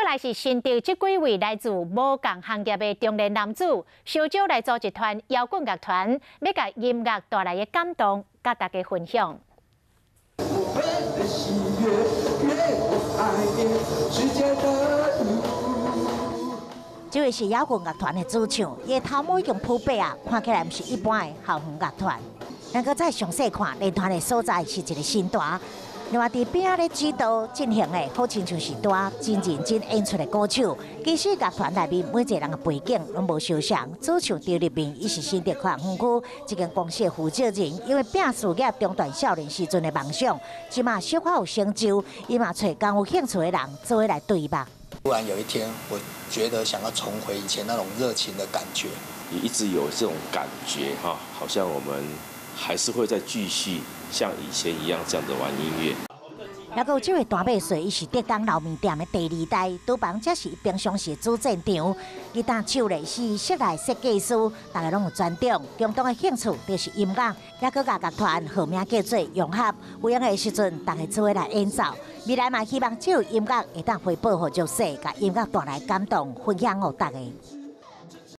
来是新竹这几位来自无共行业的中年男子，小酒来组一团摇滚乐团，要甲音乐带来的感动，甲大家分享。 这位是摇滚乐团的主唱，伊的头毛已经铺白啊，看起来不是一般的校园乐团。能够再详细看，练团的所在是一个新团。另外，伫边仔咧指导进行的，好亲像是单真认真演出的歌手。其实乐团内面每一个人的背景拢无相像。主唱伫入面，伊是新竹科学园区一间公司的负责人，因为拼事业中断少年时阵的梦想，即马小可有成就，伊嘛找更有兴趣的人做伙来对吧。 突然有一天，我觉得想要重回以前那种热情的感觉。也一直有这种感觉哈，好像我们还是会再继续像以前一样这样的玩音乐。还有这位大马岁，伊是德东老面店的第二代，厨房则是平常时主战场。伊打手咧是室内设计师，大家拢有专长，共同的兴趣就是音乐。也搁甲乐团号名叫做融合，有闲的时阵，大家做伙来演奏。未来嘛，希望这首音乐会当回报互弱势，甲音乐带来感动，分享予大家。